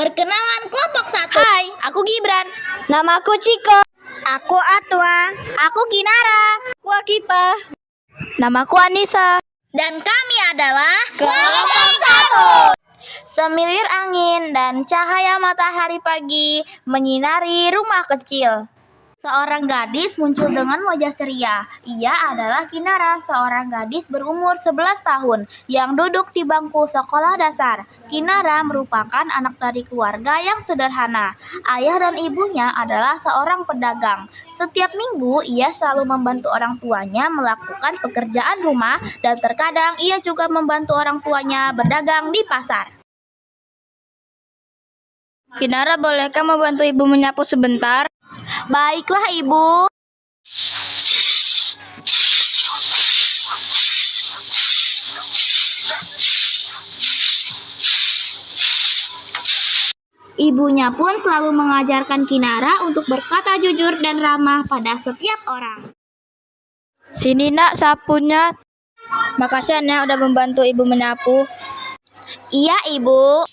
Perkenalan kelompok 1. Hai, aku Gibran. Namaku Ciko. Aku Atwa. Aku Kinara. Aku Akifah. Namaku Anissa. Dan kami adalah Kelompok 1. Semilir angin dan cahaya matahari pagi menyinari rumah kecil. Seorang gadis muncul dengan wajah ceria. Ia adalah Kinara, seorang gadis berumur 11 tahun yang duduk di bangku sekolah dasar. Kinara merupakan anak dari keluarga yang sederhana. Ayah dan ibunya adalah seorang pedagang. Setiap minggu ia selalu membantu orang tuanya melakukan pekerjaan rumah dan terkadang ia juga membantu orang tuanya berdagang di pasar. Kinara, bolehkah membantu ibu menyapu sebentar? Baiklah, Ibu. Ibunya pun selalu mengajarkan Kinara untuk berkata jujur dan ramah pada setiap orang. Sini nak sapunya. Makasih Nek udah membantu ibu menyapu. Iya, Ibu.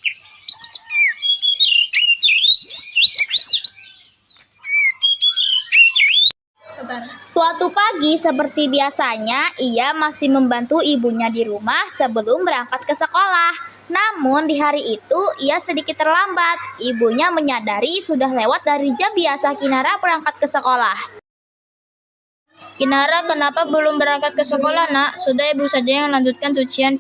Suatu pagi seperti biasanya, ia masih membantu ibunya di rumah sebelum berangkat ke sekolah. Namun di hari itu ia sedikit terlambat. Ibunya menyadari sudah lewat dari jam biasa Kinara berangkat ke sekolah. Kinara, kenapa belum berangkat ke sekolah nak? Sudah ibu saja yang lanjutkan cucian.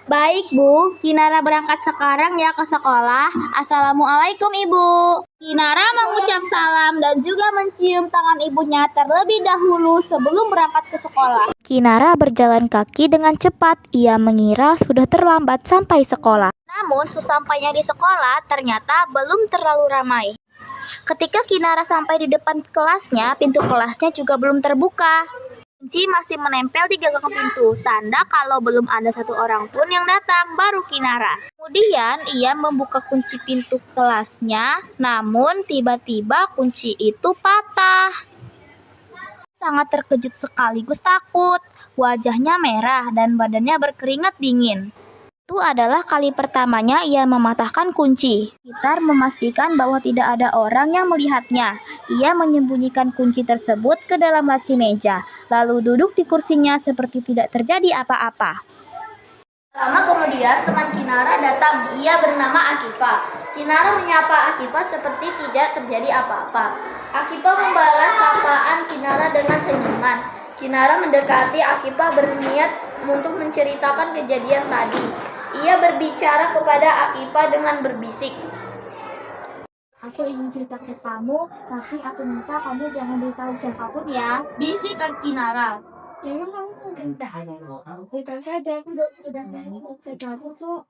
Baik Bu, Kinara berangkat sekarang ya ke sekolah. Assalamualaikum Ibu. Kinara mengucap salam dan juga mencium tangan ibunya terlebih dahulu sebelum berangkat ke sekolah. Kinara berjalan kaki dengan cepat. Ia mengira sudah terlambat sampai sekolah. Namun sesampainya di sekolah ternyata belum terlalu ramai. Ketika Kinara sampai di depan kelasnya, pintu kelasnya juga belum terbuka. Kunci masih menempel di gagang pintu, tanda kalau belum ada satu orang pun yang datang, baru Kinara. Kemudian ia membuka kunci pintu kelasnya, namun tiba-tiba kunci itu patah. Sangat terkejut sekaligus takut, wajahnya merah dan badannya berkeringat dingin. Itu adalah kali pertamanya ia mematahkan kunci. Sekitar memastikan bahwa tidak ada orang yang melihatnya. Ia menyembunyikan kunci tersebut ke dalam laci meja, lalu duduk di kursinya seperti tidak terjadi apa-apa. Lama kemudian teman Kinara datang. Ia bernama Akifah. Kinara menyapa Akifah seperti tidak terjadi apa-apa. Akifah membalas sapaan Kinara dengan senyuman. Kinara mendekati Akifah berniat untuk menceritakan kejadian tadi. Ia berbicara kepada Akifah dengan berbisik. Aku ingin cerita ke kamu, tapi aku minta kamu jangan beritahu siapapun ya. Bisikan Kinara. Memang kamu mungkin tahu. Cerita saja, aku udah cerita aku tuh.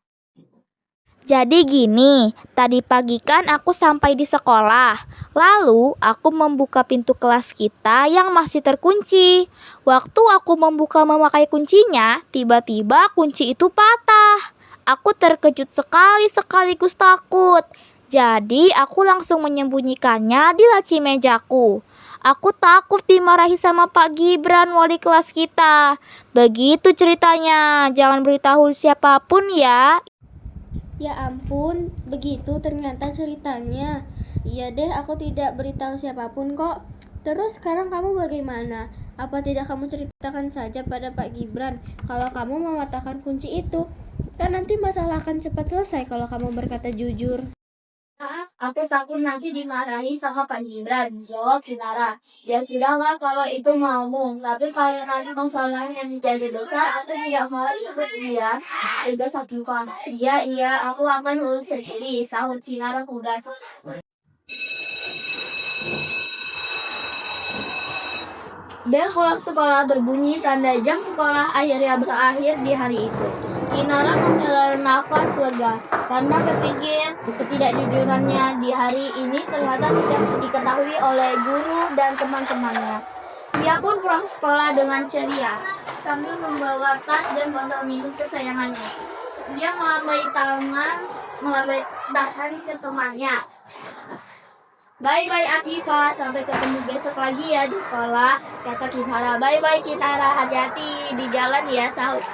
Jadi gini, tadi pagi kan aku sampai di sekolah. Lalu aku membuka pintu kelas kita yang masih terkunci. Waktu aku membuka memakai kuncinya, tiba-tiba kunci itu patah. Aku terkejut sekali sekaligus takut. Jadi aku langsung menyembunyikannya di laci mejaku. Aku takut dimarahi sama Pak Gibran, wali kelas kita. Begitu ceritanya, jangan beritahu siapapun ya. Ya ampun, begitu ternyata ceritanya. Iya deh, aku tidak beritahu siapapun kok. Terus sekarang kamu bagaimana? Apa tidak kamu ceritakan saja pada Pak Gibran kalau kamu mematahkan kunci itu? Kan nanti masalah akan cepat selesai kalau kamu berkata jujur. Aku takut nanti dimarahi sama Pak Gibran. Jawab Kinara. Ya sudahlah kalau itu maumu. Tapi kalau nanti masalahnya menjadi dosa, aku tidak mau ikut dia. Udah Akifah. Iya, aku akan urus sendiri. Sahut Kinara kudas. Bel sekolah berbunyi, tanda jam sekolah akhirnya berakhir di hari itu. Kinara menghela nafas lega karena berpikir ketidakjujurannya di hari ini ternyata tidak diketahui oleh guru dan teman-temannya. Ia pun pulang sekolah dengan ceria sambil membawa tas dan botol minum kesayangannya. Ia melambai tangan ke temannya. Bye-bye Akifah, sampai ketemu besok lagi ya di sekolah, kata Kinara. Bye-bye Kinara, hati-hati di jalan ya, sahut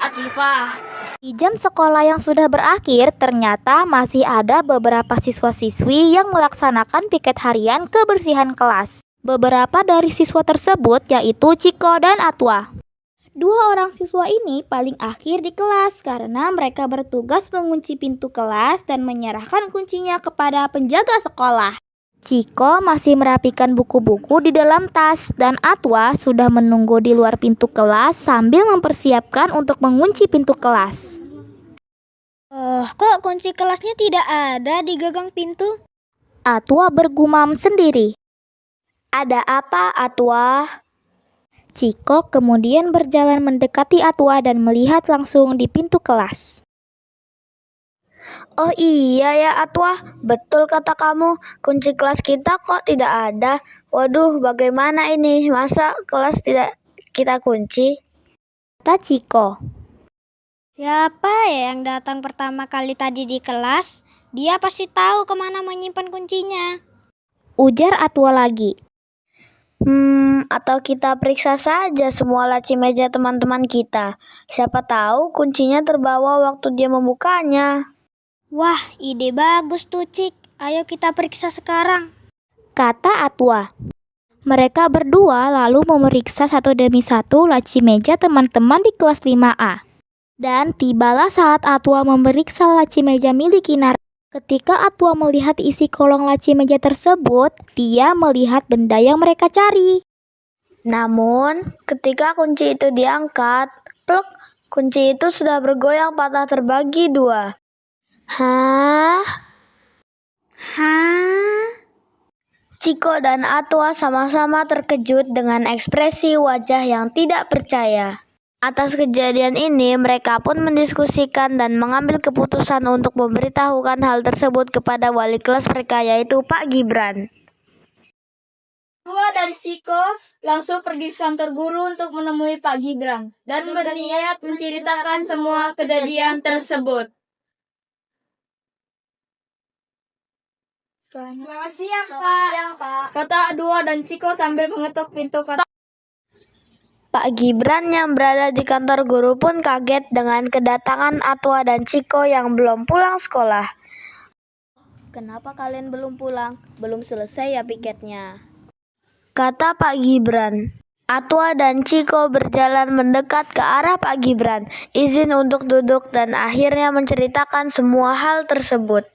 Akifah. Di jam sekolah yang sudah berakhir, ternyata masih ada beberapa siswa-siswi yang melaksanakan piket harian kebersihan kelas. Beberapa dari siswa tersebut yaitu Ciko dan Atwa. Dua orang siswa ini paling akhir di kelas karena mereka bertugas mengunci pintu kelas dan menyerahkan kuncinya kepada penjaga sekolah. Ciko masih merapikan buku-buku di dalam tas dan Atwa sudah menunggu di luar pintu kelas sambil mempersiapkan untuk mengunci pintu kelas. Kok kunci kelasnya tidak ada di gagang pintu? Atwa bergumam sendiri. Ada apa, Atwa? Ciko kemudian berjalan mendekati Atwa dan melihat langsung di pintu kelas. Oh iya ya Atwa, betul kata kamu, kunci kelas kita kok tidak ada. Waduh, bagaimana ini? Masa kelas tidak kita kunci? Kata Ciko. Siapa ya yang datang pertama kali tadi di kelas? Dia pasti tahu kemana menyimpan kuncinya. Ujar Atwa lagi. Atau kita periksa saja semua laci meja teman-teman kita. Siapa tahu kuncinya terbawa waktu dia membukanya. Wah, ide bagus tuh, Cik. Ayo kita periksa sekarang. Kata Atwa. Mereka berdua lalu memeriksa satu demi satu laci meja teman-teman di kelas 5A. Dan tibalah saat Atwa memeriksa laci meja milik Kinara. Ketika Atwa melihat isi kolong laci meja tersebut, dia melihat benda yang mereka cari. Namun, ketika kunci itu diangkat, plek, kunci itu sudah bergoyang patah terbagi dua. Hah? Ciko dan Atwa sama-sama terkejut dengan ekspresi wajah yang tidak percaya. Atas kejadian ini, mereka pun mendiskusikan dan mengambil keputusan untuk memberitahukan hal tersebut kepada wali kelas mereka, yaitu Pak Gibran. Atwa dan Ciko langsung pergi ke kantor guru untuk menemui Pak Gibran dan berniat menceritakan semua kejadian tersebut. Selamat siang, Pak. Kata Atwa dan Ciko sambil mengetuk pintu kantor. Pak Gibran yang berada di kantor guru pun kaget dengan kedatangan Atwa dan Ciko yang belum pulang sekolah. Kenapa kalian belum pulang? Belum selesai ya piketnya? Kata Pak Gibran. Atwa dan Ciko berjalan mendekat ke arah Pak Gibran, izin untuk duduk dan akhirnya menceritakan semua hal tersebut.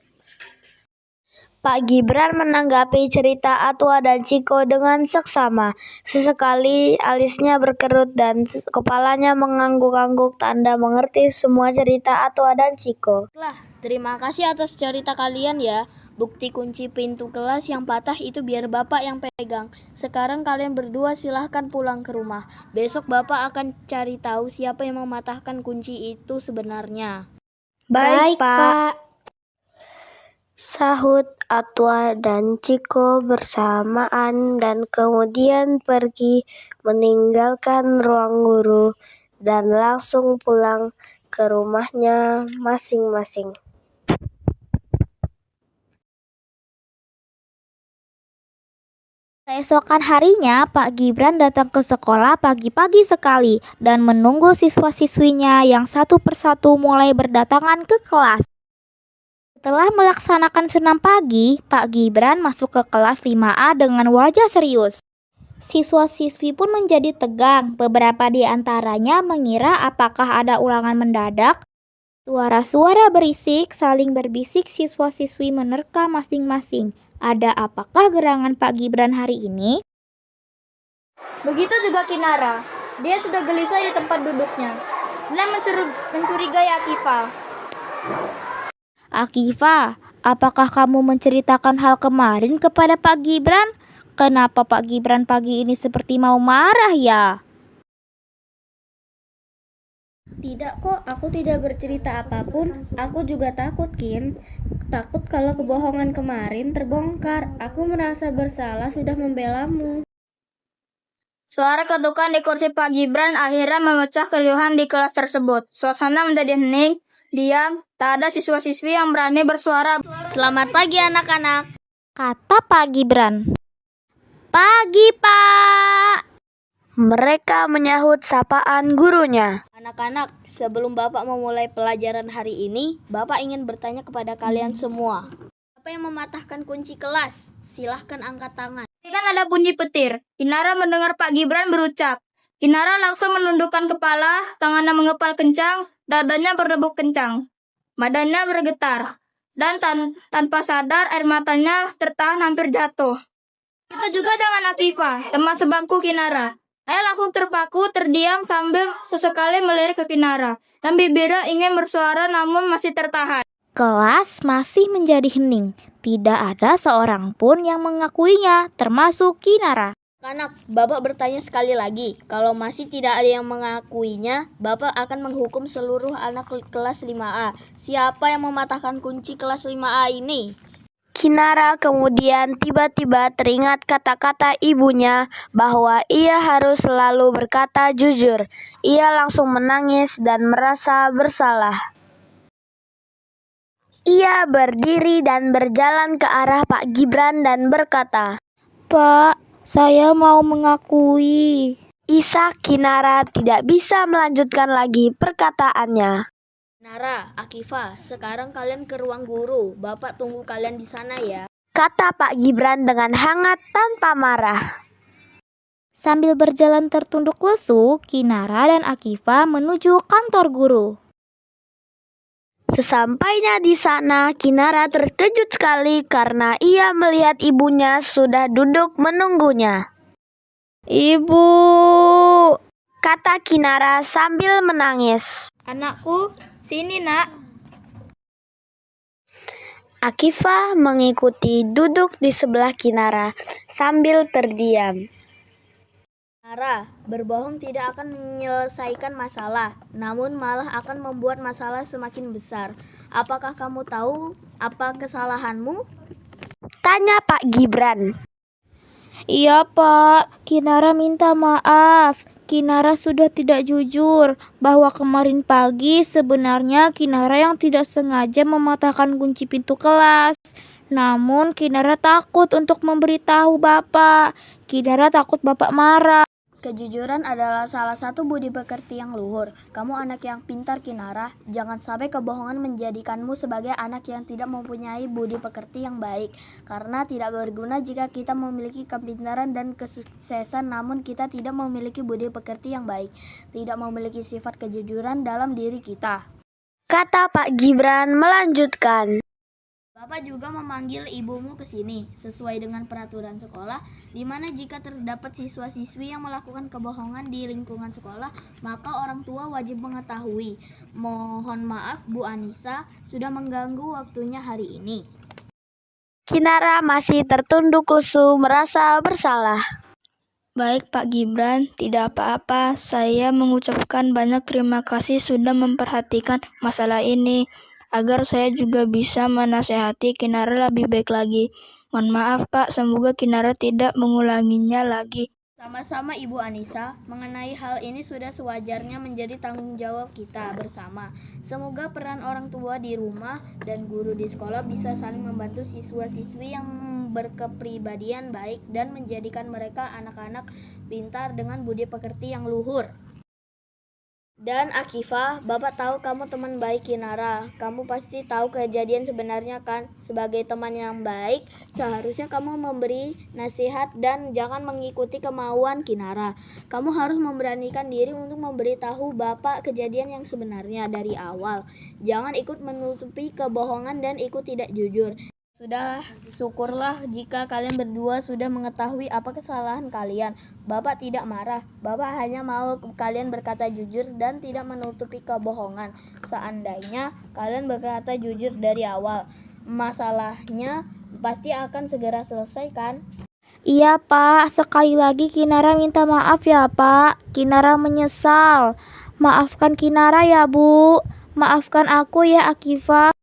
Pak Gibran menanggapi cerita Atwa dan Ciko dengan seksama. Sesekali alisnya berkerut dan kepalanya mengangguk-angguk tanda mengerti semua cerita Atwa dan Ciko. Terima kasih atas cerita kalian ya. Bukti kunci pintu kelas yang patah itu biar Bapak yang pegang. Sekarang kalian berdua silahkan pulang ke rumah. Besok Bapak akan cari tahu siapa yang mematahkan kunci itu sebenarnya. Baik, Pak. Sahut Atwa dan Ciko bersamaan dan kemudian pergi meninggalkan ruang guru dan langsung pulang ke rumahnya masing-masing. Keesokan harinya, Pak Gibran datang ke sekolah pagi-pagi sekali dan menunggu siswa-siswinya yang satu persatu mulai berdatangan ke kelas. Setelah melaksanakan senam pagi, Pak Gibran masuk ke kelas 5A dengan wajah serius. Siswa-siswi pun menjadi tegang. Beberapa di antaranya mengira apakah ada ulangan mendadak. Suara-suara berisik saling berbisik, siswa-siswi menerka masing-masing. Ada apakah gerangan Pak Gibran hari ini? Begitu juga Kinara. Dia sudah gelisah di tempat duduknya dan mencurigai Akifah. Akifah, apakah kamu menceritakan hal kemarin kepada Pak Gibran? Kenapa Pak Gibran pagi ini seperti mau marah ya? Tidak kok, aku tidak bercerita apapun. Aku juga takut, Kin. Takut kalau kebohongan kemarin terbongkar. Aku merasa bersalah sudah membelamu. Suara ketukan di kursi Pak Gibran akhirnya memecah keriuhan di kelas tersebut. Suasana menjadi hening, diam, tak ada siswa-siswi yang berani bersuara. Selamat pagi anak-anak. Kata Pak Gibran. Pagi, Pak. Mereka menyahut sapaan gurunya. Anak-anak, sebelum Bapak memulai pelajaran hari ini, Bapak ingin bertanya kepada kalian semua. Siapa yang mematahkan kunci kelas? Silahkan angkat tangan. Kan ada bunyi petir. Kinara mendengar Pak Gibran berucap. Kinara langsung menundukkan kepala, tangannya mengepal kencang, dadanya berdebuk kencang. Badannya bergetar. Dan tanpa sadar air matanya tertahan hampir jatuh. Itu juga dengan Atifah, teman sebangku Kinara. Saya langsung terpaku, terdiam sambil sesekali melirik ke Kinara. Dan bibirnya ingin bersuara namun masih tertahan. Kelas masih menjadi hening. Tidak ada seorang pun yang mengakuinya, termasuk Kinara. Anak, Bapak bertanya sekali lagi. Kalau masih tidak ada yang mengakuinya, Bapak akan menghukum seluruh anak kelas 5A. Siapa yang mematahkan kunci kelas 5A ini? Kinara kemudian tiba-tiba teringat kata-kata ibunya bahwa ia harus selalu berkata jujur. Ia langsung menangis dan merasa bersalah. Ia berdiri dan berjalan ke arah Pak Gibran dan berkata, Pak, saya mau mengakui. Isak Kinara tidak bisa melanjutkan lagi perkataannya. Nara, Akifah, sekarang kalian ke ruang guru. Bapak tunggu kalian di sana ya. Kata Pak Gibran dengan hangat tanpa marah. Sambil berjalan tertunduk lesu, Kinara dan Akifah menuju kantor guru. Sesampainya di sana, Kinara terkejut sekali karena ia melihat ibunya sudah duduk menunggunya. Ibu, Kata Kinara sambil menangis. Anakku, sini nak. Akifah mengikuti duduk di sebelah Kinara sambil terdiam. Nara, berbohong tidak akan menyelesaikan masalah, namun malah akan membuat masalah semakin besar. Apakah kamu tahu apa kesalahanmu? Tanya Pak Gibran. iya Pak, Kinara minta maaf. Kinara sudah tidak jujur bahwa kemarin pagi sebenarnya Kinara yang tidak sengaja mematahkan kunci pintu kelas. Namun Kinara takut untuk memberitahu Bapak. Kinara takut Bapak marah. Kejujuran adalah salah satu budi pekerti yang luhur. Kamu anak yang pintar, Kinara. Jangan sampai kebohongan menjadikanmu sebagai anak yang tidak mempunyai budi pekerti yang baik. Karena tidak berguna jika kita memiliki kepintaran dan kesuksesan namun kita tidak memiliki budi pekerti yang baik. Tidak memiliki sifat kejujuran dalam diri kita. Kata Pak Gibran melanjutkan. Bapak juga memanggil ibumu ke sini, sesuai dengan peraturan sekolah, di mana jika terdapat siswa-siswi yang melakukan kebohongan di lingkungan sekolah, maka orang tua wajib mengetahui. Mohon maaf Bu Anissa, sudah mengganggu waktunya hari ini. Kinara masih tertunduk lesu merasa bersalah. Baik Pak Gibran, tidak apa-apa. Saya mengucapkan banyak terima kasih sudah memperhatikan masalah ini. Agar saya juga bisa menasehati Kinara lebih baik lagi. Mohon maaf Pak, semoga Kinara tidak mengulanginya lagi. Sama-sama Ibu Anissa, mengenai hal ini sudah sewajarnya menjadi tanggung jawab kita bersama. Semoga peran orang tua di rumah dan guru di sekolah bisa saling membantu siswa-siswi yang berkepribadian baik dan menjadikan mereka anak-anak pintar dengan budi pekerti yang luhur. Dan Akifah, Bapak tahu kamu teman baik Kinara. Kamu pasti tahu kejadian sebenarnya kan? Sebagai teman yang baik, seharusnya kamu memberi nasihat dan jangan mengikuti kemauan Kinara. Kamu harus memberanikan diri untuk memberitahu Bapak kejadian yang sebenarnya dari awal. Jangan ikut menutupi kebohongan dan ikut tidak jujur. Sudah, syukurlah jika kalian berdua sudah mengetahui apa kesalahan kalian. Bapak tidak marah, Bapak hanya mau kalian berkata jujur dan tidak menutupi kebohongan. Seandainya kalian berkata jujur dari awal, masalahnya pasti akan segera selesai kan? Iya Pak, sekali lagi Kinara minta maaf ya Pak. Kinara menyesal. Maafkan Kinara ya Bu. Maafkan aku ya Akifah.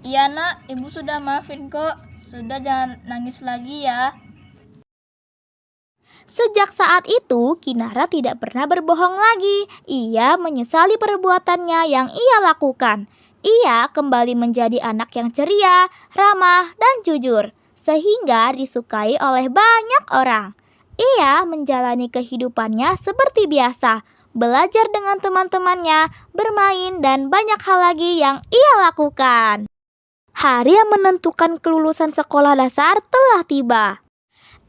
Iya nak, ibu sudah maafin kok. Sudah jangan nangis lagi ya. Sejak saat itu, Kinara tidak pernah berbohong lagi. Ia menyesali perbuatannya yang ia lakukan. Ia kembali menjadi anak yang ceria, ramah, dan jujur, sehingga disukai oleh banyak orang. Ia menjalani kehidupannya seperti biasa, belajar dengan teman-temannya, bermain, dan banyak hal lagi yang ia lakukan. Hari yang menentukan kelulusan sekolah dasar telah tiba.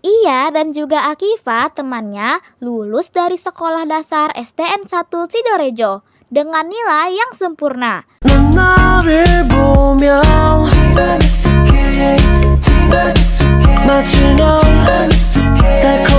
Ia dan juga Akifa, temannya, lulus dari sekolah dasar SDN 1 Sidorejo dengan nilai yang sempurna. 넌 나를 보며 마치 넌 달콤한